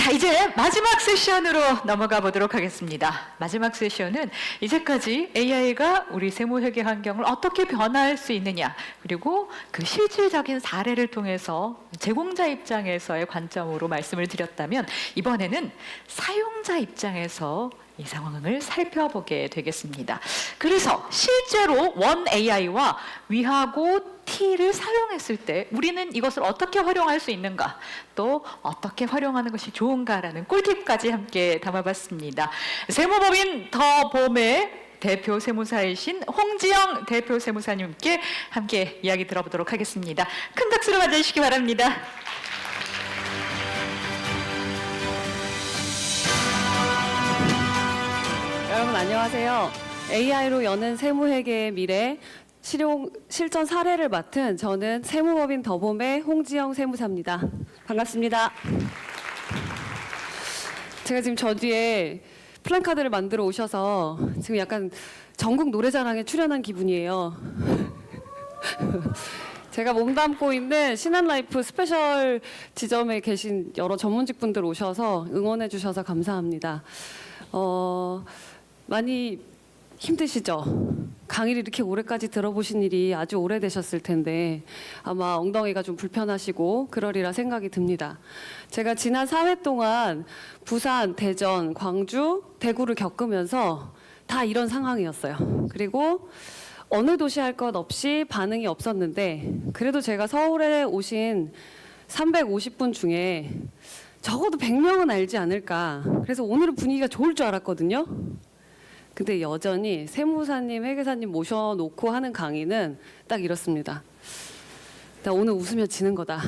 자, 이제 마지막 세션으로 넘어가 보도록 하겠습니다. 마지막 세션은 이제까지 AI가 우리 세무회계 환경을 어떻게 변화할 수 있느냐, 그리고 그 실질적인 사례를 통해서 제공자 입장에서의 관점으로 말씀을 드렸다면, 이번에는 사용자 입장에서 이 상황을 살펴보게 되겠습니다. 그래서 실제로 원 AI와 위하고 T를 사용했을 때 우리는 이것을 어떻게 활용할 수 있는가, 또 어떻게 활용하는 것이 좋은가라는 꿀팁까지 함께 담아봤습니다. 세무법인 더봄의 대표 세무사이신 홍지영 대표 세무사님께 함께 이야기 들어보도록 하겠습니다. 큰 박수로 맞아주시기 바랍니다. 여러분 안녕하세요. AI로 여는 세무회계의 미래 실전 사례를 맡은 저는 세무법인 더봄의 홍지영 세무사입니다. 반갑습니다. 제가 지금 저 뒤에 플랜카드를 만들어 오셔서 지금 약간 전국 노래자랑에 출연한 기분이에요. 제가 몸담고 있는 신한라이프 스페셜 지점에 계신 여러 전문직분들 오셔서 응원해 주셔서 감사합니다. 많이 힘드시죠? 강의를 이렇게 오래까지 들어보신 일이 아주 오래되셨을 텐데 아마 엉덩이가 좀 불편하시고 그러리라 생각이 듭니다. 제가 지난 4회 동안 부산, 대전, 광주, 대구를 겪으면서 다 이런 상황이었어요. 그리고 어느 도시 할 것 없이 반응이 없었는데, 그래도 제가 서울에 오신 350분 중에 적어도 100명은 알지 않을까. 그래서 오늘은 분위기가 좋을 줄 알았거든요. 근데 여전히 세무사님, 회계사님 모셔놓고 하는 강의는 딱 이렇습니다. 나 오늘 웃으면 지는 거다.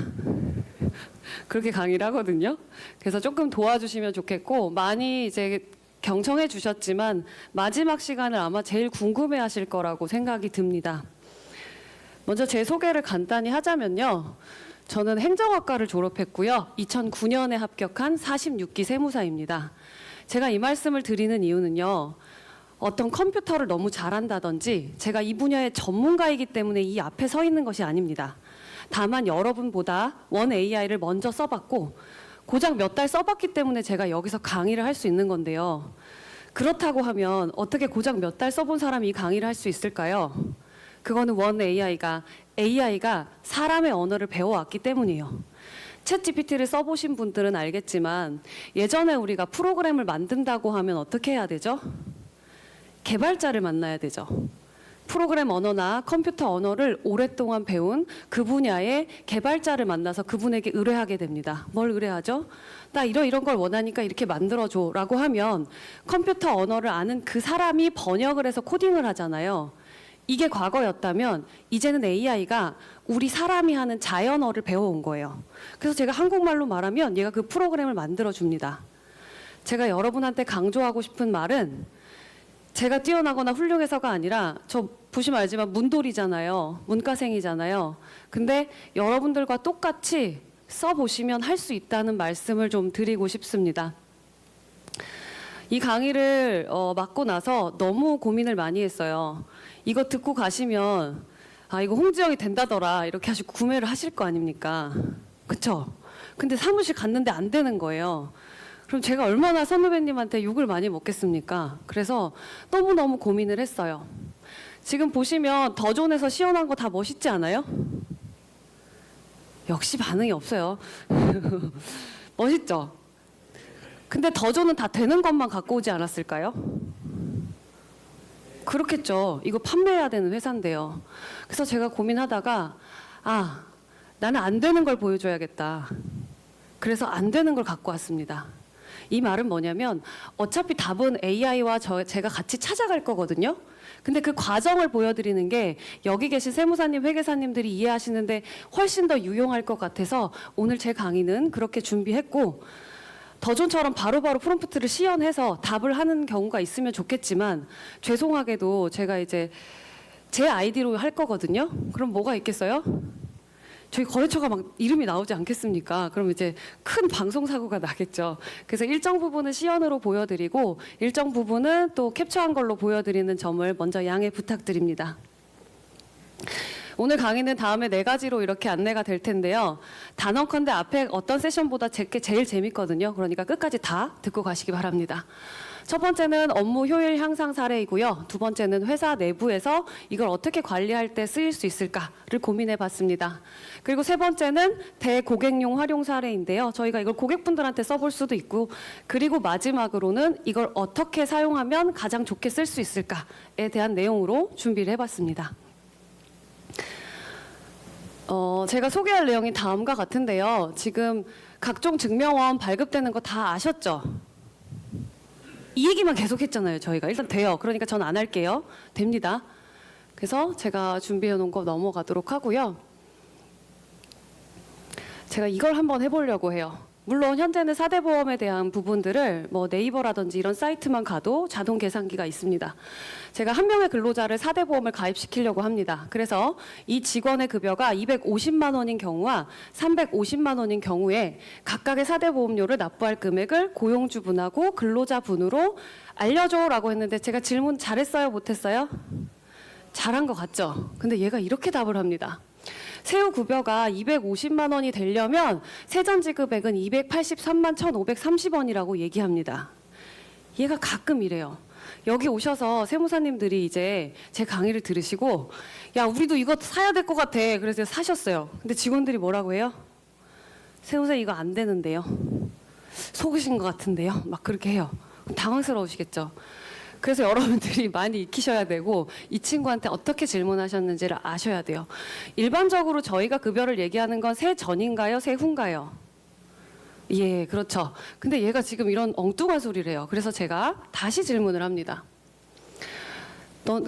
그렇게 강의를 하거든요. 그래서 조금 도와주시면 좋겠고, 많이 이제 경청해 주셨지만 마지막 시간을 아마 제일 궁금해 하실 거라고 생각이 듭니다. 먼저 제 소개를 간단히 하자면요. 저는 행정학과를 졸업했고요. 2009년에 합격한 46기 세무사입니다. 제가 이 말씀을 드리는 이유는요. 어떤 컴퓨터를 너무 잘한다든지 제가 이 분야의 전문가이기 때문에 이 앞에 서 있는 것이 아닙니다. 다만 여러분보다 원 AI를 먼저 써봤고 고작 몇 달 써봤기 때문에 제가 여기서 강의를 할 수 있는 건데요. 그렇다고 하면 어떻게 고작 몇 달 써본 사람이 이 강의를 할 수 있을까요? 그거는 원 AI가 사람의 언어를 배워왔기 때문이에요. 챗GPT를 써보신 분들은 알겠지만 예전에 우리가 프로그램을 만든다고 하면 어떻게 해야 되죠? 개발자를 만나야 되죠. 프로그램 언어나 컴퓨터 언어를 오랫동안 배운 그 분야의 개발자를 만나서 그분에게 의뢰하게 됩니다. 뭘 의뢰하죠? 나 이런 걸 원하니까 이렇게 만들어줘 라고 하면 컴퓨터 언어를 아는 그 사람이 번역을 해서 코딩을 하잖아요. 이게 과거였다면 이제는 AI가 우리 사람이 하는 자연어를 배워온 거예요. 그래서 제가 한국말로 말하면 얘가 그 프로그램을 만들어줍니다. 제가 여러분한테 강조하고 싶은 말은 제가 뛰어나거나 훌륭해서가 아니라 저 보시면 알지만 문돌이잖아요. 문과생이잖아요. 근데 여러분들과 똑같이 써보시면 할 수 있다는 말씀을 좀 드리고 싶습니다. 이 강의를 맡고 나서 너무 고민을 많이 했어요. 이거 듣고 가시면 아 이거 홍지영이 된다더라 이렇게 하시고 구매를 하실 거 아닙니까? 그쵸? 근데 사무실 갔는데 안 되는 거예요. 그럼 제가 얼마나 선후배님한테 욕을 많이 먹겠습니까? 그래서 너무너무 고민을 했어요. 지금 보시면 더존에서 시연한 거 다 멋있지 않아요? 역시 반응이 없어요. 멋있죠? 근데 더존은 다 되는 것만 갖고 오지 않았을까요? 그렇겠죠. 이거 판매해야 되는 회사인데요. 그래서 제가 고민하다가 나는 안 되는 걸 보여줘야겠다. 그래서 안 되는 걸 갖고 왔습니다. 이 말은 뭐냐면 어차피 답은 AI와 제가 같이 찾아갈 거거든요. 근데 그 과정을 보여드리는 게 여기 계신 세무사님, 회계사님들이 이해하시는데 훨씬 더 유용할 것 같아서 오늘 제 강의는 그렇게 준비했고, 더존처럼 바로바로 프롬프트를 시연해서 답을 하는 경우가 있으면 좋겠지만 죄송하게도 제가 이제 제 아이디로 할 거거든요. 그럼 뭐가 있겠어요? 저희 거래처가 막 이름이 나오지 않겠습니까? 그럼 이제 큰 방송사고가 나겠죠. 그래서 일정 부분은 시연으로 보여드리고 일정 부분은 또 캡처한 걸로 보여드리는 점을 먼저 양해 부탁드립니다. 오늘 강의는 다음에 4가지로 이렇게 안내가 될 텐데요. 단언컨대 앞에 어떤 세션보다 제게 제일 재밌거든요. 그러니까 끝까지 다 듣고 가시기 바랍니다. 첫 번째는 업무 효율 향상 사례이고요. 두 번째는 회사 내부에서 이걸 어떻게 관리할 때 쓰일 수 있을까를 고민해 봤습니다. 그리고 세 번째는 대고객용 활용 사례인데요. 저희가 이걸 고객분들한테 써볼 수도 있고, 그리고 마지막으로는 이걸 어떻게 사용하면 가장 좋게 쓸 수 있을까에 대한 내용으로 준비를 해봤습니다. 제가 소개할 내용이 다음과 같은데요. 지금 각종 증명원 발급되는 거 다 아셨죠? 이 얘기만 계속 했잖아요, 저희가. 일단 돼요. 그러니까 전 안 할게요. 됩니다. 그래서 제가 준비해 놓은 거 넘어가도록 하고요. 제가 이걸 한번 해보려고 해요. 물론 현재는 4대 보험에 대한 부분들을 뭐 네이버라든지 이런 사이트만 가도 자동 계산기가 있습니다. 제가 한 명의 근로자를 4대 보험을 가입시키려고 합니다. 그래서 이 직원의 급여가 250만 원인 경우와 350만 원인 경우에 각각의 4대 보험료를 납부할 금액을 고용주분하고 근로자분으로 알려줘라고 했는데 제가 질문 잘했어요, 못했어요? 잘한 것 같죠? 근데 얘가 이렇게 답을 합니다. 세후 급여가 250만 원이 되려면 세전 지급액은 283만 1,530원이라고 얘기합니다. 얘가 가끔 이래요. 여기 오셔서 세무사님들이 이제 제 강의를 들으시고, 야, 우리도 이거 사야 될 것 같아. 그래서 사셨어요. 근데 직원들이 뭐라고 해요? 세무사 이거 안 되는데요. 속으신 것 같은데요. 막 그렇게 해요. 당황스러우시겠죠. 그래서 여러분들이 많이 익히셔야 되고, 이 친구한테 어떻게 질문하셨는지를 아셔야 돼요. 일반적으로 저희가 급여를 얘기하는 건 세전인가요? 세후인가요? 예, 그렇죠. 근데 얘가 지금 이런 엉뚱한 소리를 해요. 그래서 제가 다시 질문을 합니다.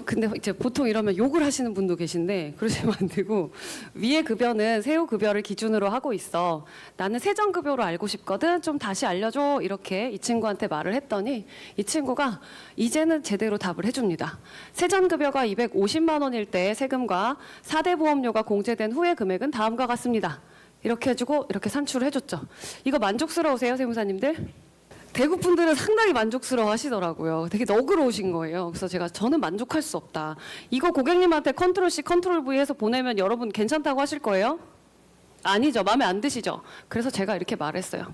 근데 이제 보통 이러면 욕을 하시는 분도 계신데 그러시면 안 되고, 위에 급여는 세후 급여를 기준으로 하고 있어. 나는 세전 급여로 알고 싶거든. 좀 다시 알려줘. 이렇게 이 친구한테 말을 했더니 이 친구가 이제는 제대로 답을 해줍니다. 세전 급여가 250만 원일 때 세금과 4대 보험료가 공제된 후의 금액은 다음과 같습니다. 이렇게 해주고 이렇게 산출을 해줬죠. 이거 만족스러우세요, 세무사님들? 대구 분들은 상당히 만족스러워 하시더라고요. 되게 너그러우신 거예요. 그래서 저는 만족할 수 없다. 이거 고객님한테 컨트롤 C, 컨트롤 V 해서 보내면 여러분 괜찮다고 하실 거예요? 아니죠. 마음에 안 드시죠? 그래서 제가 이렇게 말했어요.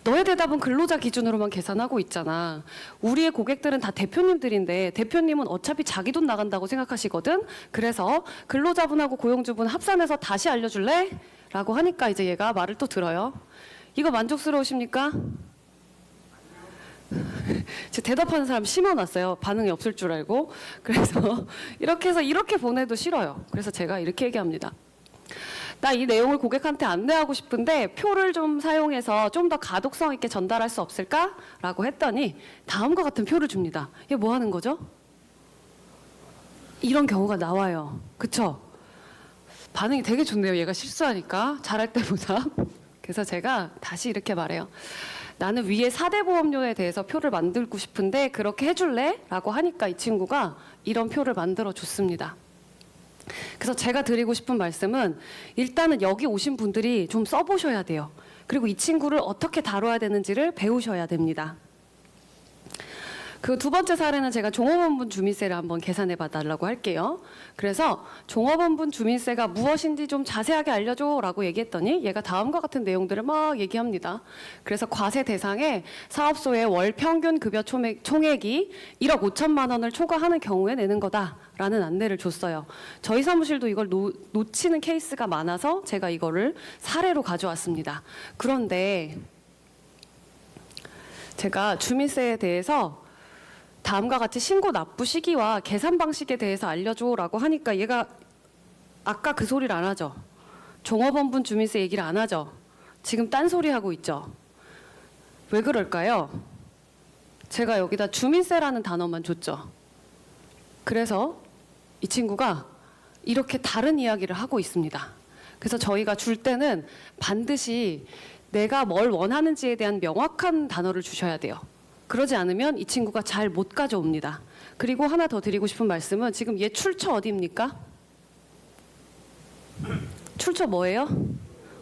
너의 대답은 근로자 기준으로만 계산하고 있잖아. 우리의 고객들은 다 대표님들인데 대표님은 어차피 자기 돈 나간다고 생각하시거든. 그래서 근로자분하고 고용주분 합산해서 다시 알려줄래? 라고 하니까 이제 얘가 말을 또 들어요. 이거 만족스러우십니까? 제 대답하는 사람 심어놨어요. 반응이 없을 줄 알고. 그래서 이렇게 해서 이렇게 보내도 싫어요. 그래서 제가 이렇게 얘기합니다. 나 이 내용을 고객한테 안내하고 싶은데 표를 좀 사용해서 좀 더 가독성 있게 전달할 수 없을까? 라고 했더니 다음과 같은 표를 줍니다. 이게 뭐 하는 거죠? 이런 경우가 나와요. 그쵸? 반응이 되게 좋네요. 얘가 실수하니까 잘할 때보다. 그래서 제가 다시 이렇게 말해요. 나는 위에 4대 보험료에 대해서 표를 만들고 싶은데 그렇게 해줄래? 라고 하니까 이 친구가 이런 표를 만들어 줬습니다. 그래서 제가 드리고 싶은 말씀은 일단은 여기 오신 분들이 좀 써보셔야 돼요. 그리고 이 친구를 어떻게 다뤄야 되는지를 배우셔야 됩니다. 그 두 번째 사례는 제가 종업원분 주민세를 한번 계산해 봐달라고 할게요. 그래서 종업원분 주민세가 무엇인지 좀 자세하게 알려줘 라고 얘기했더니 얘가 다음과 같은 내용들을 막 얘기합니다. 그래서 과세 대상에 사업소의 월 평균 급여 총액이 1억 5천만 원을 초과하는 경우에 내는 거다라는 안내를 줬어요. 저희 사무실도 이걸 놓치는 케이스가 많아서 제가 이거를 사례로 가져왔습니다. 그런데 제가 주민세에 대해서 다음과 같이 신고 납부 시기와 계산 방식에 대해서 알려줘라고 하니까 얘가 아까 그 소리를 안 하죠. 종업원분 주민세 얘기를 안 하죠. 지금 딴소리 하고 있죠. 왜 그럴까요? 제가 여기다 주민세라는 단어만 줬죠. 그래서 이 친구가 이렇게 다른 이야기를 하고 있습니다. 그래서 저희가 줄 때는 반드시 내가 뭘 원하는지에 대한 명확한 단어를 주셔야 돼요. 그러지 않으면 이 친구가 잘 못 가져옵니다. 그리고 하나 더 드리고 싶은 말씀은 지금 얘 출처 어디입니까? 출처 뭐예요?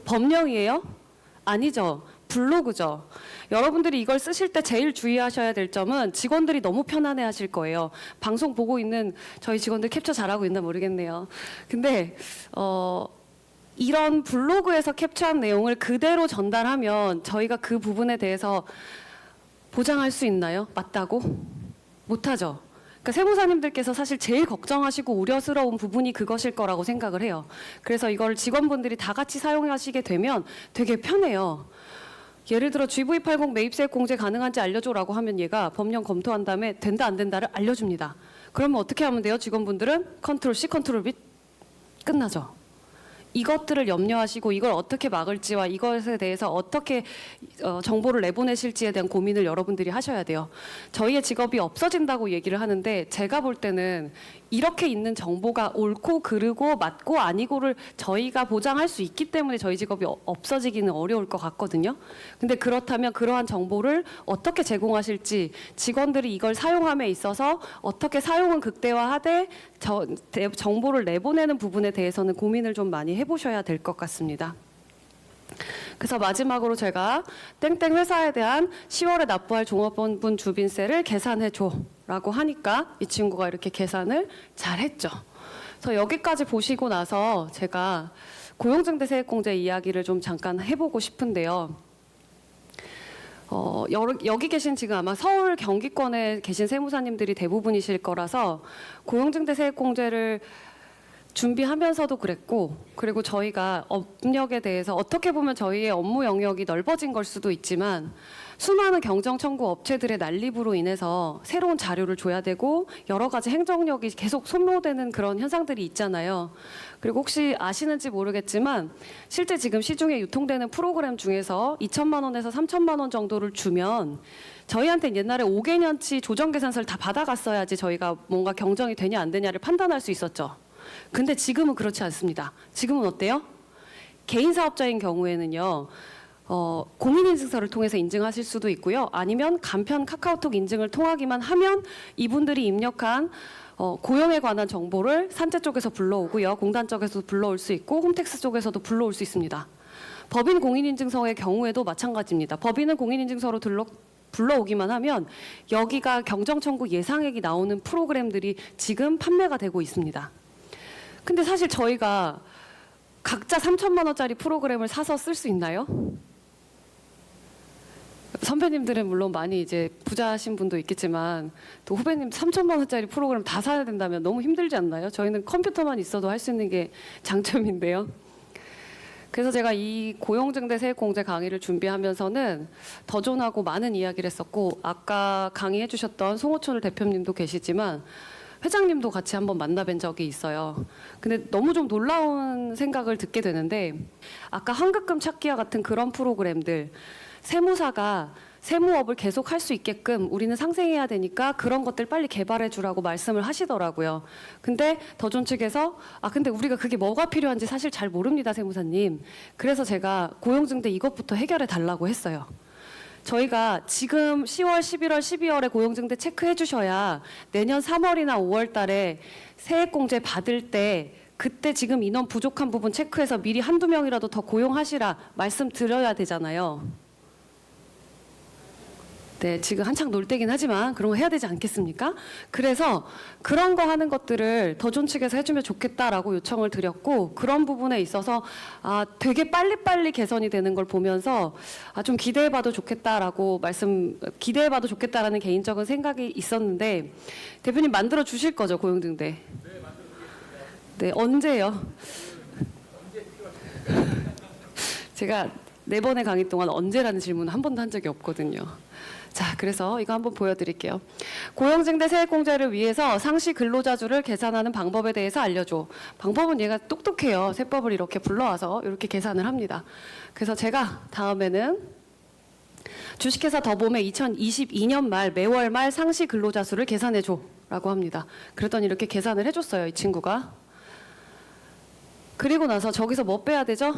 법령이에요? 아니죠. 블로그죠. 여러분들이 이걸 쓰실 때 제일 주의하셔야 될 점은 직원들이 너무 편안해 하실 거예요. 방송 보고 있는 저희 직원들 캡처 잘하고 있나 모르겠네요. 근데 이런 블로그에서 캡처한 내용을 그대로 전달하면 저희가 그 부분에 대해서 보장할 수 있나요? 맞다고? 못하죠. 그러니까 세무사님들께서 사실 제일 걱정하시고 우려스러운 부분이 그것일 거라고 생각을 해요. 그래서 이걸 직원분들이 다 같이 사용하시게 되면 되게 편해요. 예를 들어 GV80 매입세액 공제 가능한지 알려줘라고 하면 얘가 법령 검토한 다음에 된다 안 된다를 알려줍니다. 그러면 어떻게 하면 돼요? 직원분들은 컨트롤 C, 컨트롤 V 끝나죠. 이것들을 염려하시고 이걸 어떻게 막을지와 이것에 대해서 어떻게 정보를 내보내실지에 대한 고민을 여러분들이 하셔야 돼요. 저희의 직업이 없어진다고 얘기를 하는데 제가 볼 때는 이렇게 있는 정보가 옳고 그르고 맞고 아니고를 저희가 보장할 수 있기 때문에 저희 직업이 없어지기는 어려울 것 같거든요. 근데 그렇다면 그러한 정보를 어떻게 제공하실지 직원들이 이걸 사용함에 있어서 어떻게 사용은 극대화하되 정보를 내보내는 부분에 대해서는 고민을 좀 많이 해보셔야 될 것 같습니다. 그래서 마지막으로 제가 땡땡 회사에 대한 10월에 납부할 종업원분 주빈세를 계산해줘 라고 하니까 이 친구가 이렇게 계산을 잘 했죠. 그래서 여기까지 보시고 나서 제가 고용증대 세액공제 이야기를 좀 잠깐 해보고 싶은데요. 여기 계신 지금 아마 서울 경기권에 계신 세무사님들이 대부분이실 거라서 고용증대 세액공제를 준비하면서도 그랬고, 그리고 저희가 업력에 대해서 어떻게 보면 저희의 업무 영역이 넓어진 걸 수도 있지만 수많은 경정 청구 업체들의 난립으로 인해서 새로운 자료를 줘야 되고 여러 가지 행정력이 계속 소모되는 그런 현상들이 있잖아요. 그리고 혹시 아시는지 모르겠지만 실제 지금 시중에 유통되는 프로그램 중에서 2천만 원에서 3천만 원 정도를 주면 저희한테 옛날에 5개년치 조정계산서를 다 받아갔어야지 저희가 뭔가 경정이 되냐 안 되냐를 판단할 수 있었죠. 근데 지금은 그렇지 않습니다. 지금은 어때요? 개인 사업자인 경우에는요. 공인인증서를 통해서 인증하실 수도 있고요. 아니면 간편 카카오톡 인증을 통하기만 하면 이분들이 입력한 고용에 관한 정보를 산재 쪽에서 불러오고요. 공단 쪽에서도 불러올 수 있고 홈택스 쪽에서도 불러올 수 있습니다. 법인 공인인증서의 경우에도 마찬가지입니다. 법인은 공인인증서로 불러오기만 하면 여기가 경정청구 예상액이 나오는 프로그램들이 지금 판매가 되고 있습니다. 근데 사실 저희가 각자 3천만 원짜리 프로그램을 사서 쓸 수 있나요? 선배님들은 물론 많이 이제 부자신 분도 있겠지만 또 후배님 3천만 원짜리 프로그램 다 사야 된다면 너무 힘들지 않나요? 저희는 컴퓨터만 있어도 할 수 있는 게 장점인데요. 그래서 제가 이 고용증대 세액공제 강의를 준비하면서는 더존하고 많은 이야기를 했었고 아까 강의해 주셨던 송호춘 대표님도 계시지만 회장님도 같이 한번 만나뵌 적이 있어요. 근데 너무 좀 놀라운 생각을 듣게 되는데 아까 환급금 찾기와 같은 그런 프로그램들 세무사가 세무업을 계속 할 수 있게끔 우리는 상생해야 되니까 그런 것들 빨리 개발해 주라고 말씀을 하시더라고요. 근데 더존 측에서 근데 우리가 그게 뭐가 필요한지 사실 잘 모릅니다, 세무사님. 그래서 제가 고용증대 이것부터 해결해 달라고 했어요. 저희가 지금 10월, 11월, 12월에 고용증대 체크해 주셔야 내년 3월이나 5월 달에 세액공제 받을 때 그때 지금 인원 부족한 부분 체크해서 미리 한두 명이라도 더 고용하시라 말씀드려야 되잖아요. 네, 지금 한창 놀 때긴 하지만 그런 거 해야 되지 않겠습니까? 그래서 그런 거 하는 것들을 더존 측에서 해주면 좋겠다라고 요청을 드렸고 그런 부분에 있어서 되게 빨리빨리 개선이 되는 걸 보면서 좀 기대해봐도 좋겠다라고 기대해봐도 좋겠다라는 개인적인 생각이 있었는데 대표님 만들어 주실 거죠, 고용증대? 네, 만들어 주겠습니다. 네, 언제요? 제가 4번의 강의 동안 언제라는 질문 한 번도 한 적이 없거든요. 자, 그래서 이거 한번 보여드릴게요. 고용증대 세액공제를 위해서 상시 근로자주를 계산하는 방법에 대해서 알려줘. 방법은 얘가 똑똑해요. 세법을 이렇게 불러와서 이렇게 계산을 합니다. 그래서 제가 다음에는 주식회사 더봄의 2022년 말 매월 말 상시 근로자 수를 계산해줘 라고 합니다. 그랬더니 이렇게 계산을 해줬어요, 이 친구가. 그리고 나서 저기서 뭐 빼야 되죠?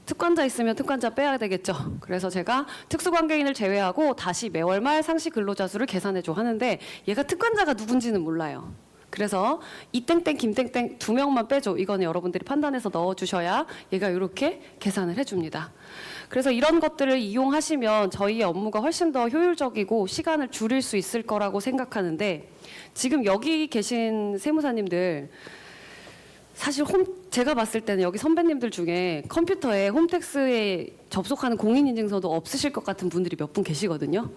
특권자 있으면 특권자 빼야 되겠죠. 그래서 제가 특수관계인을 제외하고 다시 매월 말 상시 근로자 수를 계산해줘 하는데 얘가 특권자가 누군지는 몰라요. 그래서 이땡땡 김땡땡 두 명만 빼줘. 이거는 여러분들이 판단해서 넣어주셔야 얘가 이렇게 계산을 해줍니다. 그래서 이런 것들을 이용하시면 저희의 업무가 훨씬 더 효율적이고 시간을 줄일 수 있을 거라고 생각하는데, 지금 여기 계신 세무사님들 사실 제가 봤을 때는 여기 선배님들 중에 컴퓨터에 홈택스에 접속하는 공인인증서도 없으실 것 같은 분들이 몇 분 계시거든요.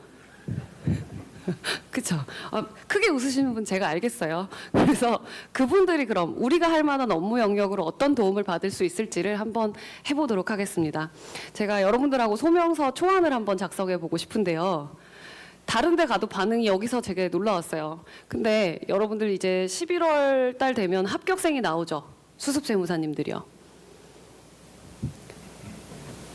그쵸? 크게 웃으시는 분 제가 알겠어요. 그래서 그분들이 그럼 우리가 할 만한 업무 영역으로 어떤 도움을 받을 수 있을지를 한번 해보도록 하겠습니다. 제가 여러분들하고 소명서 초안을 한번 작성해 보고 싶은데요. 다른 데 가도 반응이 여기서 되게 놀라웠어요. 근데 여러분들 이제 11월 달 되면 합격생이 나오죠. 수습세무사님들이요.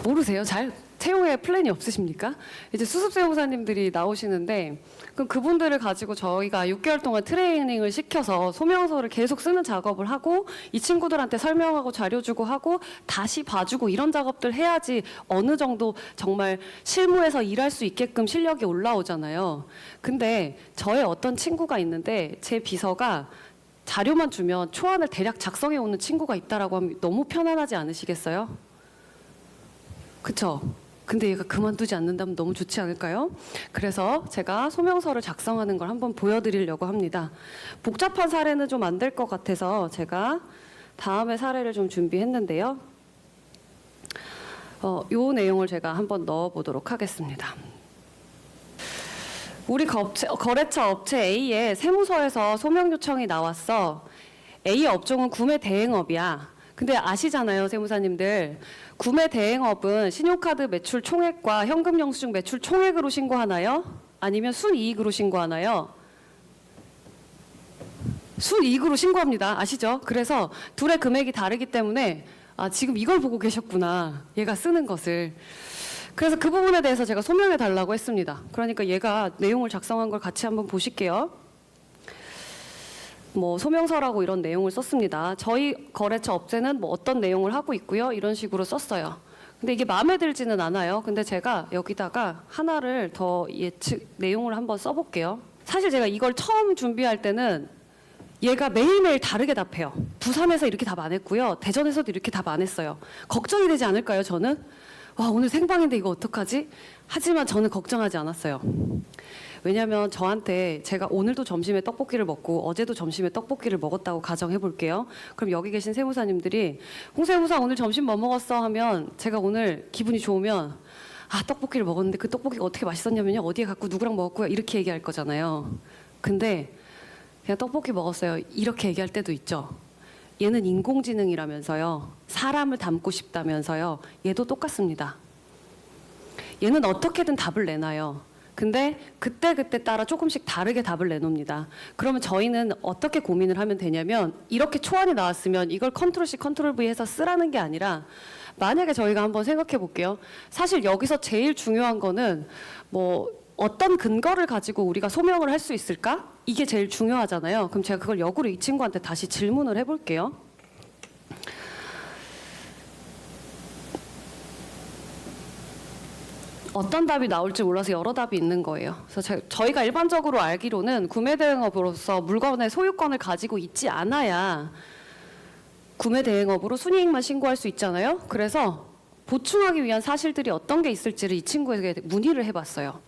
모르세요? 잘 채용에 플랜이 없으십니까? 이제 수습세무사님들이 나오시는데, 그럼 그분들을 가지고 저희가 6개월 동안 트레이닝을 시켜서 소명서를 계속 쓰는 작업을 하고 이 친구들한테 설명하고 자료 주고 하고 다시 봐주고 이런 작업들 해야지 어느 정도 정말 실무에서 일할 수 있게끔 실력이 올라오잖아요. 근데 저의 어떤 친구가 있는데 제 비서가 자료만 주면 초안을 대략 작성해 오는 친구가 있다라고 하면 너무 편안하지 않으시겠어요? 그쵸? 근데 얘가 그만두지 않는다면 너무 좋지 않을까요? 그래서 제가 소명서를 작성하는 걸 한번 보여드리려고 합니다. 복잡한 사례는 좀 안 될 것 같아서 제가 다음에 사례를 좀 준비했는데요. 요 내용을 제가 한번 넣어보도록 하겠습니다. 우리 거래처 업체 A에 세무서에서 소명 요청이 나왔어. A 업종은 구매 대행업이야. 근데 아시잖아요, 세무사님들. 구매 대행업은 신용카드 매출 총액과 현금 영수증 매출 총액으로 신고하나요? 아니면 순이익으로 신고하나요? 순이익으로 신고합니다. 아시죠? 그래서 둘의 금액이 다르기 때문에 지금 이걸 보고 계셨구나. 얘가 쓰는 것을. 그래서 그 부분에 대해서 제가 소명해 달라고 했습니다. 그러니까 얘가 내용을 작성한 걸 같이 한번 보실게요. 소명서라고 이런 내용을 썼습니다. 저희 거래처 업체는 어떤 내용을 하고 있고요. 이런 식으로 썼어요. 근데 이게 마음에 들지는 않아요. 근데 제가 여기다가 하나를 더 내용을 한번 써볼게요. 사실 제가 이걸 처음 준비할 때는 얘가 매일매일 다르게 답해요. 부산에서 이렇게 답 안 했고요. 대전에서도 이렇게 답 안 했어요. 걱정이 되지 않을까요, 저는? 와, 오늘 생방인데 이거 어떡하지? 하지만 저는 걱정하지 않았어요. 왜냐하면 저한테 제가 오늘도 점심에 떡볶이를 먹고 어제도 점심에 떡볶이를 먹었다고 가정해 볼게요. 그럼 여기 계신 세무사님들이 홍 세무사 오늘 점심 뭐 먹었어? 하면 제가 오늘 기분이 좋으면 떡볶이를 먹었는데 그 떡볶이가 어떻게 맛있었냐면요. 어디에 갖고 누구랑 먹었고요. 이렇게 얘기할 거잖아요. 근데 그냥 떡볶이 먹었어요. 이렇게 얘기할 때도 있죠. 얘는 인공지능이라면서요. 사람을 닮고 싶다면서요. 얘도 똑같습니다. 얘는 어떻게든 답을 내놔요. 근데 그때그때 따라 조금씩 다르게 답을 내놓습니다. 그러면 저희는 어떻게 고민을 하면 되냐면, 이렇게 초안이 나왔으면 이걸 컨트롤 C 컨트롤 V 해서 쓰라는 게 아니라, 만약에 저희가 한번 생각해 볼게요. 사실 여기서 제일 중요한 거는 어떤 근거를 가지고 우리가 소명을 할 수 있을까? 이게 제일 중요하잖아요. 그럼 제가 그걸 역으로 이 친구한테 다시 질문을 해볼게요. 어떤 답이 나올지 몰라서 여러 답이 있는 거예요. 그래서 저희가 일반적으로 알기로는 구매 대행업으로서 물건의 소유권을 가지고 있지 않아야 구매 대행업으로 순이익만 신고할 수 있잖아요. 그래서 보충하기 위한 사실들이 어떤 게 있을지를 이 친구에게 문의를 해봤어요.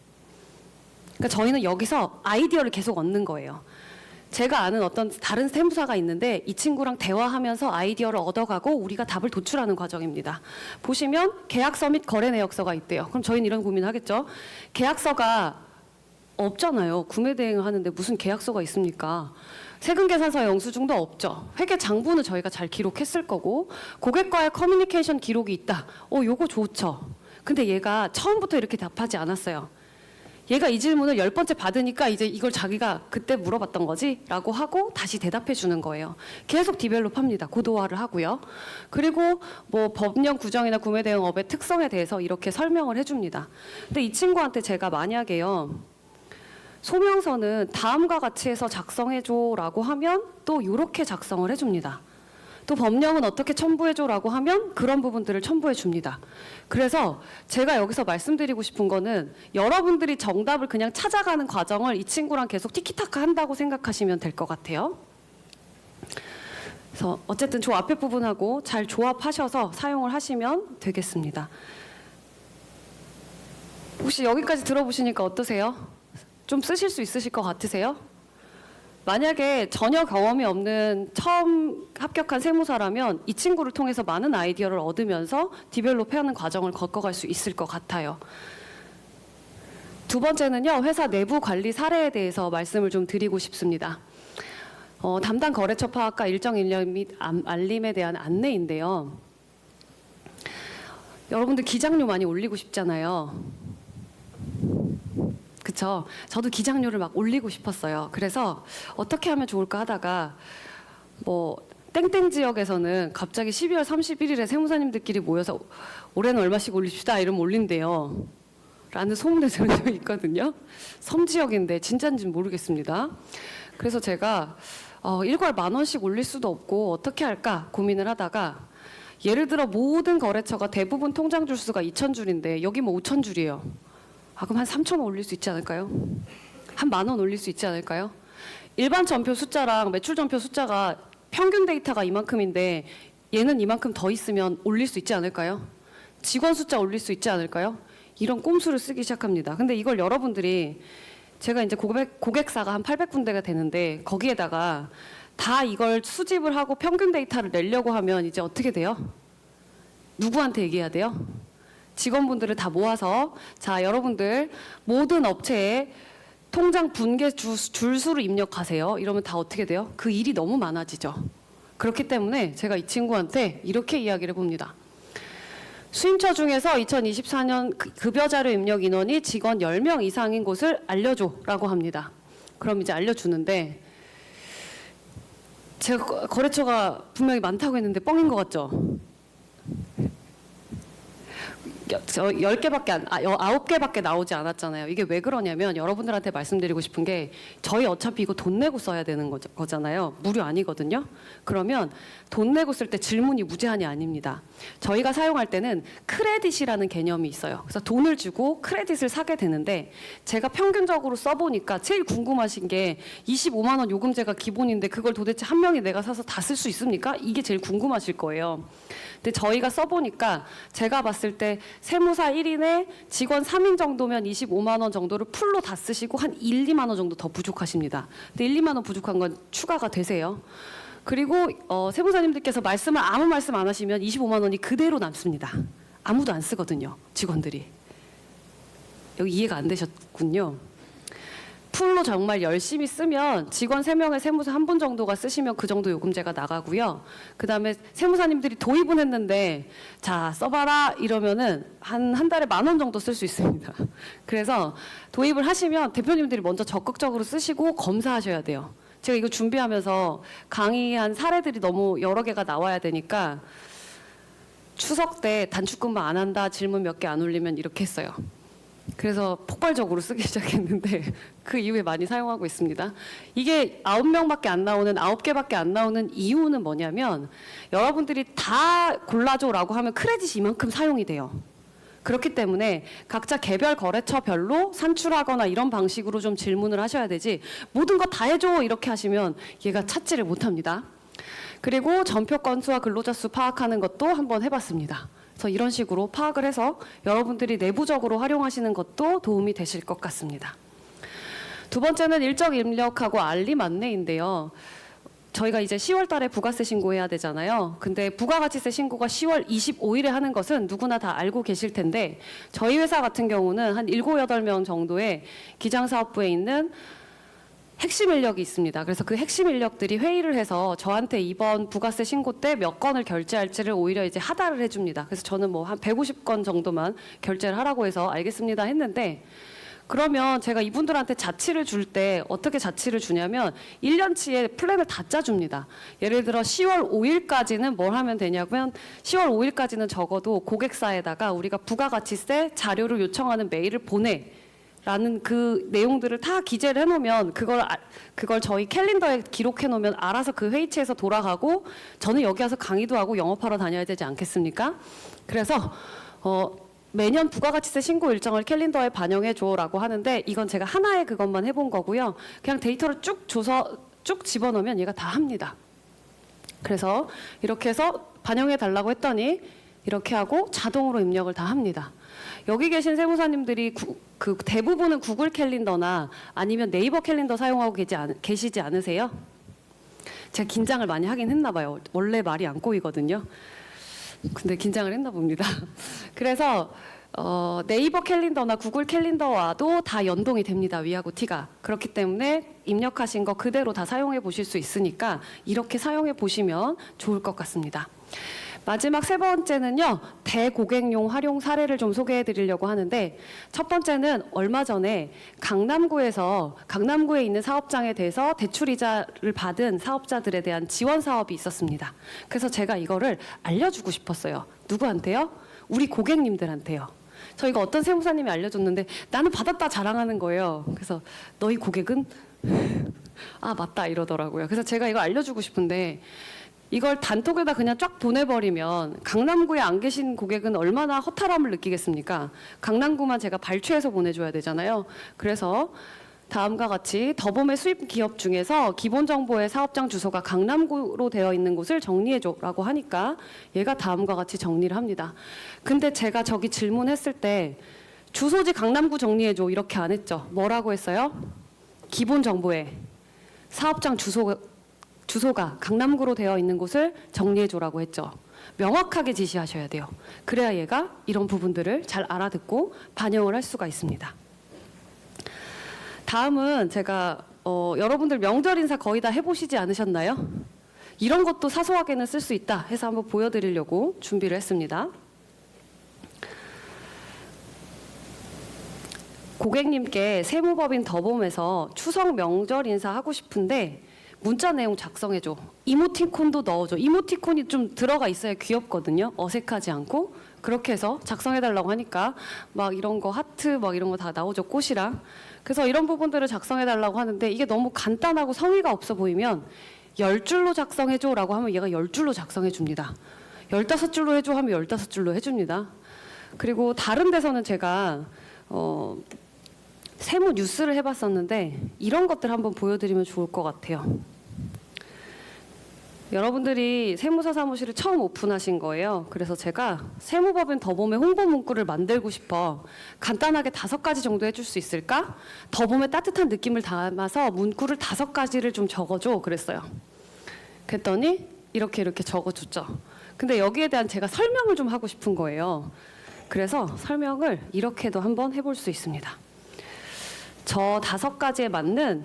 그러니까 저희는 여기서 아이디어를 계속 얻는 거예요. 제가 아는 어떤 다른 세무사가 있는데 이 친구랑 대화하면서 아이디어를 얻어가고 우리가 답을 도출하는 과정입니다. 보시면 계약서 및 거래 내역서가 있대요. 그럼 저희는 이런 고민을 하겠죠. 계약서가 없잖아요. 구매 대행을 하는데 무슨 계약서가 있습니까? 세금계산서 영수증도 없죠. 회계장부는 저희가 잘 기록했을 거고, 고객과의 커뮤니케이션 기록이 있다. 요거 좋죠. 근데 얘가 처음부터 이렇게 답하지 않았어요. 얘가 이 질문을 10번째 받으니까 이제 이걸 자기가 그때 물어봤던 거지? 라고 하고 다시 대답해 주는 거예요. 계속 디벨롭합니다. 고도화를 하고요. 그리고 법령 구정이나 구매 대행업의 특성에 대해서 이렇게 설명을 해줍니다. 근데 이 친구한테 제가 만약에요, 소명서는 다음과 같이 해서 작성해줘 라고 하면 또 이렇게 작성을 해줍니다. 또 법령은 어떻게 첨부해줘라고 하면 그런 부분들을 첨부해 줍니다. 그래서 제가 여기서 말씀드리고 싶은 거는, 여러분들이 정답을 그냥 찾아가는 과정을 이 친구랑 계속 티키타카 한다고 생각하시면 될 것 같아요. 그래서 어쨌든 저 앞에 부분하고 잘 조합하셔서 사용을 하시면 되겠습니다. 혹시 여기까지 들어보시니까 어떠세요? 좀 쓰실 수 있으실 것 같으세요? 만약에 전혀 경험이 없는 처음 합격한 세무사라면 이 친구를 통해서 많은 아이디어를 얻으면서 디벨롭해하는 과정을 겪어갈 수 있을 것 같아요. 두 번째는요, 회사 내부 관리 사례에 대해서 말씀을 좀 드리고 싶습니다. 담당 거래처 파악과 일정 인력 및 알림에 대한 안내인데요. 여러분들 기장료 많이 올리고 싶잖아요. 그쵸? 저도 기장료를 막 올리고 싶었어요. 그래서 어떻게 하면 좋을까 하다가 뭐 땡땡 지역에서는 갑자기 12월 31일에 세무사님들끼리 모여서 올해는 얼마씩 올립시다 이러면 올린대요. 라는 소문을 들은 적이 있거든요. 섬 지역인데 진짜인지는 모르겠습니다. 그래서 제가 일괄 10,000원씩 올릴 수도 없고 어떻게 할까 고민을 하다가 예를 들어 모든 거래처가 대부분 통장 줄 수가 2,000줄인데 여기 뭐 5,000줄이에요. 그럼 한 3,000원 올릴 수 있지 않을까요? 한 10,000원 올릴 수 있지 않을까요? 일반 전표 숫자랑 매출 전표 숫자가 평균 데이터가 이만큼인데 얘는 이만큼 더 있으면 올릴 수 있지 않을까요? 직원 숫자 올릴 수 있지 않을까요? 이런 꼼수를 쓰기 시작합니다. 근데 이걸 여러분들이 제가 이제 고객사가 한 800군데가 되는데 거기에다가 다 이걸 수집을 하고 평균 데이터를 내려고 하면 이제 어떻게 돼요? 누구한테 얘기해야 돼요? 직원분들을 다 모아서 자 여러분들 모든 업체에 통장 분계 줄수를 입력하세요. 이러면 다 어떻게 돼요? 그 일이 너무 많아지죠. 그렇기 때문에 제가 이 친구한테 이렇게 이야기를 해봅니다. 수임처 중에서 2024년 급여 자료 입력 인원이 직원 10명 이상인 곳을 알려줘라고 합니다. 그럼 이제 알려주는데 제가 거래처가 분명히 많다고 했는데 뻥인 것 같죠? 9개밖에 나오지 않았잖아요. 이게 왜 그러냐면 여러분들한테 말씀드리고 싶은 게 저희 어차피 이거 돈 내고 써야 되는 거잖아요. 무료 아니거든요. 그러면 돈 내고 쓸 때 질문이 무제한이 아닙니다. 저희가 사용할 때는 크레딧이라는 개념이 있어요. 그래서 돈을 주고 크레딧을 사게 되는데 제가 평균적으로 써보니까 제일 궁금하신 게 25만 원 요금제가 기본인데 그걸 도대체 한 명이 내가 사서 다 쓸 수 있습니까? 이게 제일 궁금하실 거예요. 근데 저희가 써보니까 제가 봤을 때 세무사 1인에 직원 3인 정도면 25만 원 정도를 풀로 다 쓰시고 한 1, 2만 원 정도 더 부족하십니다. 근데 1, 2만 원 부족한 건 추가가 되세요. 그리고 세무사님들께서 아무 말씀 안 하시면 25만 원이 그대로 남습니다. 아무도 안 쓰거든요. 직원들이. 여기 이해가 안 되셨군요. 풀로 정말 열심히 쓰면 직원 3명의 세무사 1분 정도가 쓰시면 그 정도 요금제가 나가고요. 그다음에 세무사님들이 도입은 했는데 자 써봐라 이러면은 한 달에 10,000원 정도 쓸 수 있습니다. 그래서 도입을 하시면 대표님들이 먼저 적극적으로 쓰시고 검사하셔야 돼요. 제가 이거 준비하면서 강의한 사례들이 너무 여러 개가 나와야 되니까 추석 때 단축근무 안 한다 질문 몇 개 안 올리면 이렇게 했어요. 그래서 폭발적으로 쓰기 시작했는데 그 이후에 많이 사용하고 있습니다. 이게 9명밖에 안 나오는 9개밖에 안 나오는 이유는 뭐냐면 여러분들이 다 골라줘라고 하면 크레딧이 이만큼 사용이 돼요. 그렇기 때문에 각자 개별 거래처별로 산출하거나 이런 방식으로 좀 질문을 하셔야 되지 모든 거 다 해줘 이렇게 하시면 얘가 찾지를 못합니다. 그리고 전표 건수와 근로자 수 파악하는 것도 한번 해봤습니다. 그래서 이런 식으로 파악을 해서 여러분들이 내부적으로 활용하시는 것도 도움이 되실 것 같습니다. 두 번째는 일정 입력하고 알림 안내인데요. 저희가 이제 10월 달에 부가세 신고해야 되잖아요. 근데 부가가치세 신고가 10월 25일에 하는 것은 누구나 다 알고 계실 텐데 저희 회사 같은 경우는 한 7, 8명 정도의 기장사업부에 있는 핵심 인력이 있습니다. 그래서 그 핵심 인력들이 회의를 해서 저한테 이번 부가세 신고 때 몇 건을 결제할지를 오히려 이제 하달을 해줍니다. 그래서 저는 뭐 한 150건 정도만 결제를 하라고 해서 알겠습니다 했는데 그러면 제가 이분들한테 자치를 줄 때 어떻게 자치를 주냐면 1년치의 플랜을 다 짜줍니다. 예를 들어 10월 5일까지는 뭘 하면 되냐면 10월 5일까지는 적어도 고객사에다가 우리가 부가가치세 자료를 요청하는 메일을 보내. 라는 그 내용들을 다 기재를 해놓으면 그걸 저희 캘린더에 기록해놓으면 알아서 그 회의체에서 돌아가고 저는 여기 와서 강의도 하고 영업하러 다녀야 되지 않겠습니까? 그래서 매년 부가가치세 신고 일정을 캘린더에 반영해줘라고 하는데 이건 제가 하나의 그것만 해본 거고요. 그냥 데이터를 쭉 줘서 쭉 집어넣으면 얘가 다 합니다. 그래서 이렇게 해서 반영해 달라고 했더니 이렇게 하고 자동으로 입력을 다 합니다. 여기 계신 세무사님들이 그 대부분은 구글 캘린더나 아니면 네이버 캘린더 사용하고 계시지 않으세요? 제가 긴장을 많이 하긴 했나 봐요. 원래 말이 안 꼬이거든요. 근데 긴장을 했나 봅니다. 그래서 네이버 캘린더나 구글 캘린더와도 다 연동이 됩니다. 위하고 T가. 그렇기 때문에 입력하신 거 그대로 다 사용해 보실 수 있으니까 이렇게 사용해 보시면 좋을 것 같습니다. 마지막 세 번째는요, 대고객용 활용 사례를 좀 소개해 드리려고 하는데, 첫 번째는 얼마 전에 강남구에 있는 사업장에 대해서 대출이자를 받은 사업자들에 대한 지원 사업이 있었습니다. 그래서 제가 이거를 알려주고 싶었어요. 누구한테요? 우리 고객님들한테요. 저희가 어떤 세무사님이 알려줬는데 나는 받았다 자랑하는 거예요. 그래서 너희 고객은? 아, 맞다 이러더라고요. 그래서 제가 이거 알려주고 싶은데 이걸 단톡에다 그냥 쫙 보내버리면 강남구에 안 계신 고객은 얼마나 허탈함을 느끼겠습니까? 강남구만 제가 발췌해서 보내줘야 되잖아요. 그래서 다음과 같이 더봄의 수입 기업 중에서 기본 정보의 사업장 주소가 강남구로 되어 있는 곳을 정리해줘라고 하니까 얘가 다음과 같이 정리를 합니다. 근데 제가 저기 질문했을 때 주소지 강남구 정리해줘 이렇게 안 했죠. 뭐라고 했어요? 기본 정보에 사업장 주소가 강남구로 되어 있는 곳을 정리해줘라고 했죠. 명확하게 지시하셔야 돼요. 그래야 얘가 이런 부분들을 잘 알아듣고 반영을 할 수가 있습니다. 다음은 제가 여러분들 명절 인사 거의 다 해보시지 않으셨나요? 이런 것도 사소하게는 쓸 수 있다 해서 한번 보여드리려고 준비를 했습니다. 고객님께 세무법인 더봄에서 추석 명절 인사하고 싶은데 문자 내용 작성해줘. 이모티콘도 넣어줘. 이모티콘이 좀 들어가 있어야 귀엽거든요. 어색하지 않고. 그렇게 해서 작성해달라고 하니까 막 이런 거 하트 막 이런 거 다 나오죠. 꽃이랑. 그래서 이런 부분들을 작성해달라고 하는데 이게 너무 간단하고 성의가 없어 보이면 10줄로 작성해줘라고 하면 얘가 10줄로 작성해줍니다. 15줄로 해줘 하면 15줄로 해줍니다. 그리고 다른 데서는 제가 세무 뉴스를 해봤었는데 이런 것들 한번 보여드리면 좋을 것 같아요. 여러분들이 세무사 사무실을 처음 오픈하신 거예요. 그래서 제가 세무법인 더봄의 홍보 문구를 만들고 싶어. 간단하게 5가지 정도 해줄 수 있을까? 더봄의 따뜻한 느낌을 담아서 문구를 5가지를 좀 적어줘 그랬어요. 그랬더니 이렇게 적어줬죠. 근데 여기에 대한 제가 설명을 좀 하고 싶은 거예요. 그래서 설명을 이렇게도 한번 해볼 수 있습니다. 저 5가지에 맞는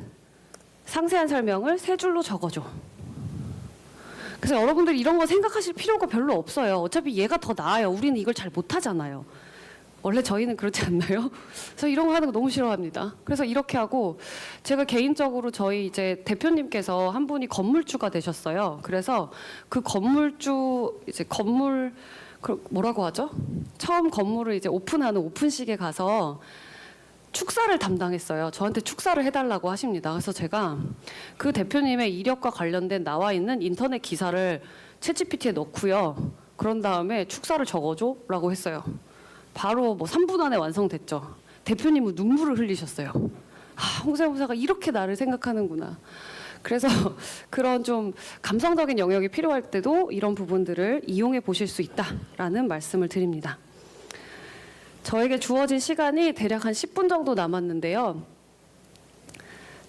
상세한 설명을 3줄로 적어줘. 그래서 여러분들 이런 거 생각하실 필요가 별로 없어요. 어차피 얘가 더 나아요. 우리는 이걸 잘 못하잖아요. 원래 저희는 그렇지 않나요? 그래서 이런 거 하는 거 너무 싫어합니다. 그래서 이렇게 하고 제가 개인적으로 저희 이제 대표님께서 한 분이 건물주가 되셨어요. 그래서 그 건물주 이제 건물 뭐라고 하죠? 처음 건물을 이제 오픈하는 오픈식에 가서 축사를 담당했어요. 저한테 축사를 해달라고 하십니다. 그래서 제가 그 대표님의 이력과 관련된 나와 있는 인터넷 기사를 챗GPT에 넣고요. 그런 다음에 축사를 적어줘라고 했어요. 바로 뭐 3분 안에 완성됐죠. 대표님은 눈물을 흘리셨어요. 홍 세무사가 이렇게 나를 생각하는구나. 그래서 그런 좀 감성적인 영역이 필요할 때도 이런 부분들을 이용해 보실 수 있다라는 말씀을 드립니다. 저에게 주어진 시간이 대략 한 10분 정도 남았는데요.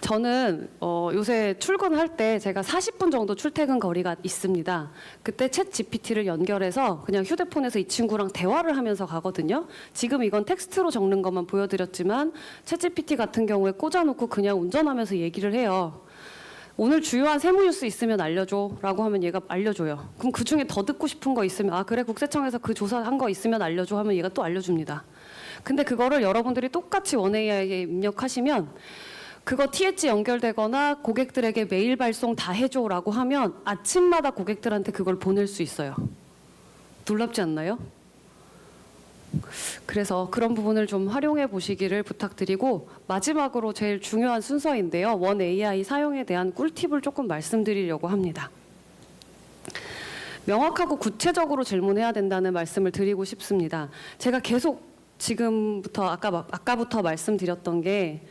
저는 요새 출근할 때 제가 40분 정도 출퇴근 거리가 있습니다. 그때 챗 GPT를 연결해서 그냥 휴대폰에서 이 친구랑 대화를 하면서 가거든요. 지금 이건 텍스트로 적는 것만 보여드렸지만 챗 GPT 같은 경우에 꽂아놓고 그냥 운전하면서 얘기를 해요. 오늘 주요한 세무 뉴스 있으면 알려줘 라고 하면 얘가 알려줘요. 그럼 그 중에 더 듣고 싶은 거 있으면 아 그래 국세청에서 그 조사한 거 있으면 알려줘 하면 얘가 또 알려줍니다. 근데 그거를 여러분들이 똑같이 원AI에 입력하시면 그거 TH 연결되거나 고객들에게 메일 발송 다 해줘라고 하면 아침마다 고객들한테 그걸 보낼 수 있어요. 놀랍지 않나요? 그래서 그런 부분을 좀 활용해 보시기를 부탁드리고 마지막으로 제일 중요한 순서인데요. 원AI 사용에 대한 꿀팁을 조금 말씀드리려고 합니다. 명확하고 구체적으로 질문해야 된다는 말씀을 드리고 싶습니다. 제가 계속 지금부터 아까부터 말씀드렸던 게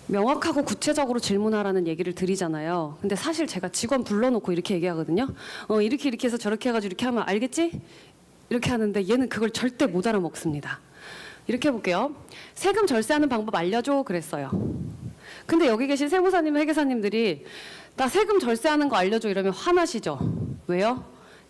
명확하고 구체적으로 질문하라는 얘기를 드리잖아요. 근데 사실 제가 직원 불러놓고 이렇게 얘기하거든요. 이렇게 해서 저렇게 해가지고 이렇게 하면 알겠지? 이렇게 하는데 얘는 그걸 절대 못 알아먹습니다. 이렇게 해볼게요. 세금 절세하는 방법 알려줘 그랬어요. 근데 여기 계신 세무사님, 회계사님들이 나 세금 절세하는 거 알려줘 이러면 화나시죠? 왜요?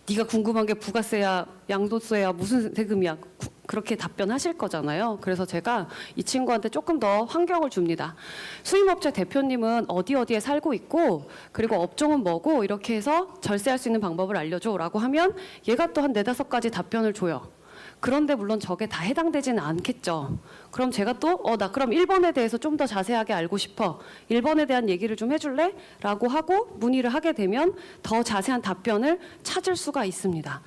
네가 궁금한 게 부가세야, 양도세야, 무슨 세금이야. 그렇게 답변하실 거잖아요. 그래서 제가 이 친구한테 조금 더 환경을 줍니다. 수임업체 대표님은 어디에 살고 있고 그리고 업종은 뭐고 이렇게 해서 절세할 수 있는 방법을 알려줘라고 하면 얘가 또 한 4-5가지 답변을 줘요. 그런데 물론 저게 다 해당되지는 않겠죠. 그럼 제가 또 나 그럼 1번에 대해서 좀 더 자세하게 알고 싶어. 1번에 대한 얘기를 좀 해줄래? 라고 하고 문의를 하게 되면 더 자세한 답변을 찾을 수가 있습니다.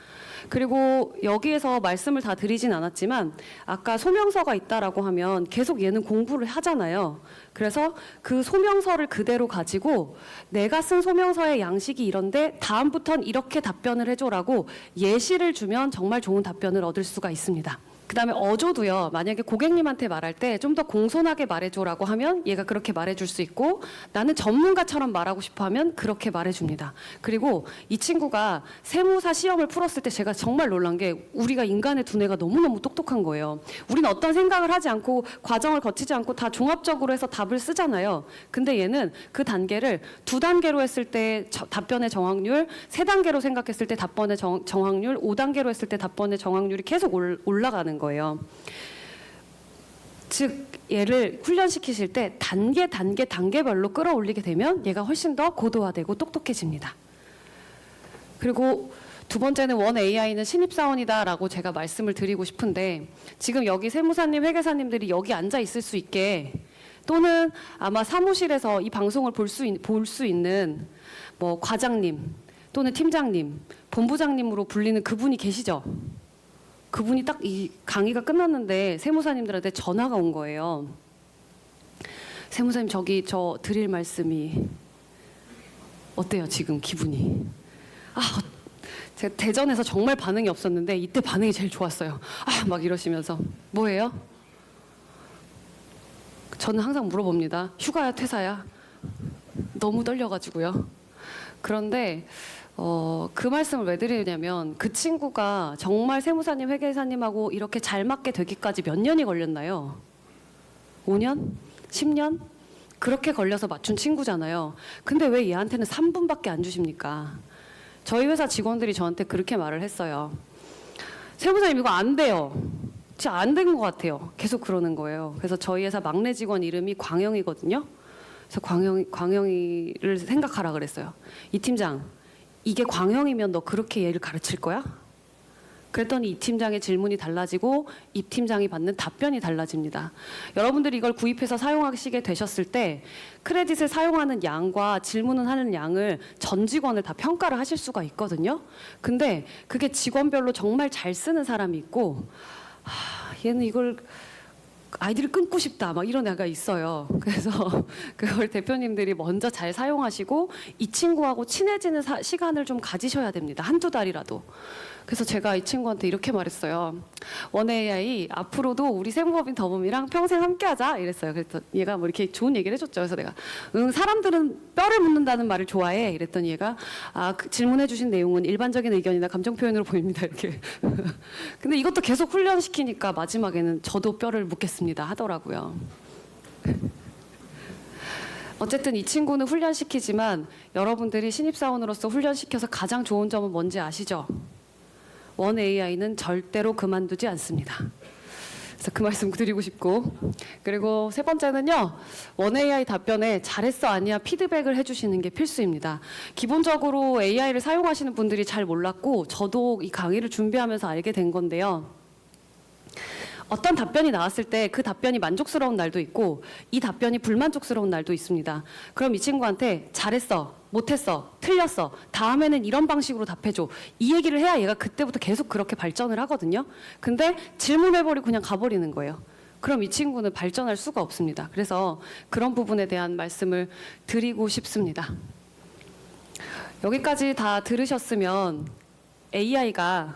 그리고 여기에서 말씀을 다 드리진 않았지만 아까 소명서가 있다라고 하면 계속 얘는 공부를 하잖아요. 그래서 그 소명서를 그대로 가지고 내가 쓴 소명서의 양식이 이런데 다음부턴 이렇게 답변을 해줘라고 예시를 주면 정말 좋은 답변을 얻을 수가 있습니다. 그다음에 어조도요. 만약에 고객님한테 말할 때 좀 더 공손하게 말해줘라고 하면 얘가 그렇게 말해줄 수 있고 나는 전문가처럼 말하고 싶어 하면 그렇게 말해줍니다. 그리고 이 친구가 세무사 시험을 풀었을 때 제가 정말 놀란 게 우리가 인간의 두뇌가 너무너무 똑똑한 거예요. 우리는 어떤 생각을 하지 않고 과정을 거치지 않고 다 종합적으로 해서 답을 쓰잖아요. 근데 얘는 그 단계를 2단계로 했을 때 답변의 정확률, 3단계로 생각했을 때 답변의 정확률, 5단계로 했을 때 답변의 정확률이 계속 올라가는 거예요. 즉 얘를 훈련시키실 때 단계별로 끌어올리게 되면 얘가 훨씬 더 고도화되고 똑똑해집니다. 그리고 두 번째는 원 AI는 신입사원이다라고 제가 말씀을 드리고 싶은데 지금 여기 세무사님, 회계사님들이 여기 앉아 있을 수 있게 또는 아마 사무실에서 이 방송을 볼 수 있는 뭐 과장님 또는 팀장님, 본부장님으로 불리는 그분이 계시죠? 그분이 딱 이 강의가 끝났는데 세무사님들한테 전화가 온 거예요. 세무사님 저 드릴 말씀이 어때요 지금 기분이? 제가 대전에서 정말 반응이 없었는데 이때 반응이 제일 좋았어요. 막 이러시면서 뭐예요? 저는 항상 물어봅니다. 휴가야 퇴사야? 너무 떨려가지고요. 그런데 그 말씀을 왜 드리냐면 그 친구가 정말 세무사님, 회계사님하고 이렇게 잘 맞게 되기까지 몇 년이 걸렸나요? 5년? 10년? 그렇게 걸려서 맞춘 친구잖아요. 근데 왜 얘한테는 3분밖에 안 주십니까? 저희 회사 직원들이 저한테 그렇게 말을 했어요. 세무사님 이거 안 돼요. 진짜 안 된 것 같아요. 계속 그러는 거예요. 그래서 저희 회사 막내 직원 이름이 광영이거든요. 그래서 광영이를 생각하라 그랬어요. 이 팀장 이게 광영이면 너 그렇게 얘를 가르칠 거야? 그랬더니 이 팀장의 질문이 달라지고 이 팀장이 받는 답변이 달라집니다. 여러분들이 이걸 구입해서 사용하시게 되셨을 때 크레딧을 사용하는 양과 질문을 하는 양을 전 직원을 다 평가를 하실 수가 있거든요. 근데 그게 직원별로 정말 잘 쓰는 사람이 있고 얘는 이걸 아이디를 끊고 싶다 막 이런 애가 있어요. 그래서 그걸 대표님들이 먼저 잘 사용하시고 이 친구하고 친해지는 시간을 좀 가지셔야 됩니다. 1-2달이라도. 그래서 제가 이 친구한테 이렇게 말했어요. 원 AI 앞으로도 우리 세무법인 더봄이랑 평생 함께하자 이랬어요. 그래서 얘가 뭐 이렇게 좋은 얘기를 해줬죠. 그래서 내가 사람들은 뼈를 묻는다는 말을 좋아해. 이랬더니 얘가 그 질문해주신 내용은 일반적인 의견이나 감정 표현으로 보입니다. 이렇게. 근데 이것도 계속 훈련시키니까 마지막에는 저도 뼈를 묻겠습니다 하더라고요. 어쨌든 이 친구는 훈련시키지만 여러분들이 신입사원으로서 훈련시켜서 가장 좋은 점은 뭔지 아시죠? 원 AI는 절대로 그만두지 않습니다. 그래서 그 말씀 드리고 싶고, 그리고 세 번째는요, 원 AI 답변에 잘했어 아니야 피드백을 해주시는 게 필수입니다. 기본적으로 AI를 사용하시는 분들이 잘 몰랐고 저도 이 강의를 준비하면서 알게 된 건데요. 어떤 답변이 나왔을 때 그 답변이 만족스러운 날도 있고 이 답변이 불만족스러운 날도 있습니다. 그럼 이 친구한테 잘했어, 못했어, 틀렸어, 다음에는 이런 방식으로 답해줘, 이 얘기를 해야 얘가 그때부터 계속 그렇게 발전을 하거든요. 근데 질문해버리고 그냥 가버리는 거예요. 그럼 이 친구는 발전할 수가 없습니다. 그래서 그런 부분에 대한 말씀을 드리고 싶습니다. 여기까지 다 들으셨으면 AI가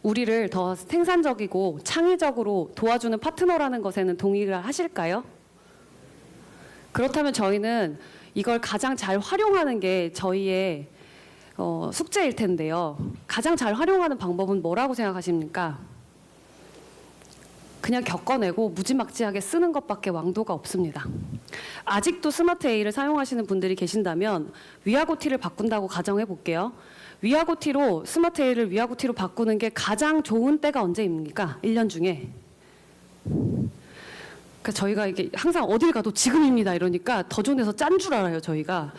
우리를 더 생산적이고 창의적으로 도와주는 파트너라는 것에는 동의를 하실까요? 그렇다면 저희는 이걸 가장 잘 활용하는 게 저희의 숙제일 텐데요. 가장 잘 활용하는 방법은 뭐라고 생각하십니까? 그냥 겪어내고 무지막지하게 쓰는 것밖에 왕도가 없습니다. 아직도 스마트 A를 사용하시는 분들이 계신다면 위하고 T를 바꾼다고 가정해 볼게요. 위하고 T로 스마트 A를 위하고 T로 바꾸는 게 가장 좋은 때가 언제입니까? 1년 중에. 그러니까 저희가 이게 항상 어딜 가도 지금입니다 이러니까 더 좋은 데서 짠 줄 알아요 저희가.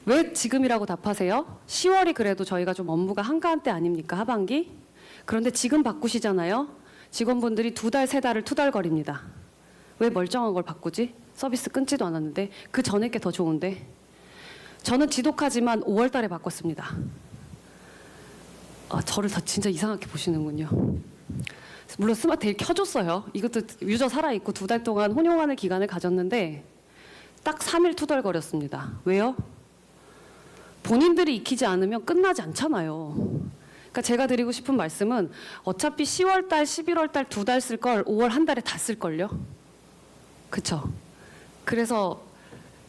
왜 지금이라고 답하세요? 10월이 그래도 저희가 좀 업무가 한가한 때 아닙니까? 하반기? 그런데 지금 바꾸시잖아요. 직원분들이 2달, 3달을 투덜거립니다. 왜 멀쩡한 걸 바꾸지? 서비스 끊지도 않았는데 그 전에 게 더 좋은데. 저는 지독하지만 5월 달에 바꿨습니다. 저를 다 진짜 이상하게 보시는군요. 물론 스마트 A 켜줬어요. 이것도 유저 살아있고 2달 동안 혼용하는 기간을 가졌는데 딱 3일 투덜거렸습니다. 왜요? 본인들이 익히지 않으면 끝나지 않잖아요. 그러니까 제가 드리고 싶은 말씀은 어차피 10월 달, 11월 달 2달 쓸 걸 5월 한 달에 다 쓸걸요? 그쵸? 그래서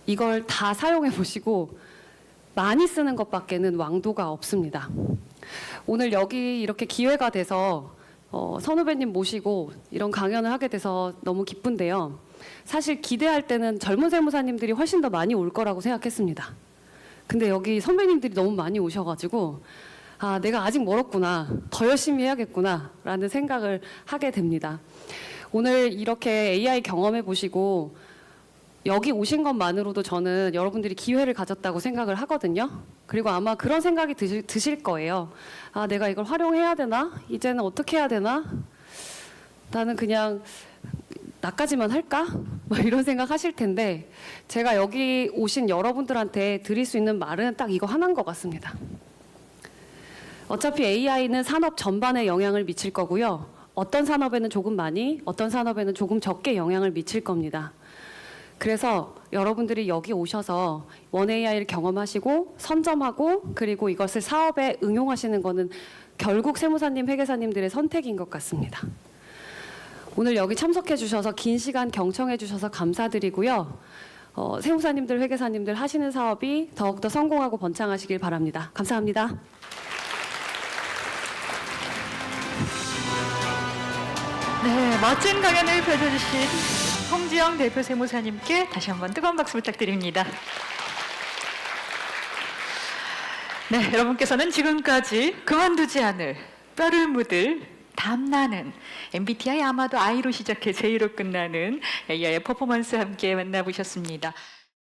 이걸 다 사용해 보시고 많이 쓰는 것밖에는 왕도가 없습니다. 오늘 여기 이렇게 기회가 돼서 선후배님 모시고 이런 강연을 하게 돼서 너무 기쁜데요. 사실 기대할 때는 젊은 세무사님들이 훨씬 더 많이 올 거라고 생각했습니다. 근데 여기 선배님들이 너무 많이 오셔가지고 내가 아직 멀었구나, 더 열심히 해야겠구나 라는 생각을 하게 됩니다. 오늘 이렇게 AI 경험해 보시고 여기 오신 것만으로도 저는 여러분들이 기회를 가졌다고 생각을 하거든요. 그리고 아마 그런 생각이 드실 거예요. 내가 이걸 활용해야 되나? 이제는 어떻게 해야 되나? 나는 그냥 나까지만 할까? 이런 생각 하실 텐데 제가 여기 오신 여러분들한테 드릴 수 있는 말은 딱 이거 하나인 것 같습니다. 어차피 AI는 산업 전반에 영향을 미칠 거고요. 어떤 산업에는 조금 많이, 어떤 산업에는 조금 적게 영향을 미칠 겁니다. 그래서 여러분들이 여기 오셔서 원AI를 경험하시고 선점하고 그리고 이것을 사업에 응용하시는 거는 결국 세무사님, 회계사님들의 선택인 것 같습니다. 오늘 여기 참석해 주셔서 긴 시간 경청해 주셔서 감사드리고요. 세무사님들, 회계사님들 하시는 사업이 더욱더 성공하고 번창하시길 바랍니다. 감사합니다. 네, 멋진 강연을 펼쳐주신 홍지영 대표 세무사님께 다시 한번 뜨거운 박수 부탁드립니다. 네, 여러분께서는 지금까지 그만두지 않을 뼈를 묻을 담나는 MBTI 아마도 I로 시작해 J로 끝나는 AI의 퍼포먼스 함께 만나보셨습니다.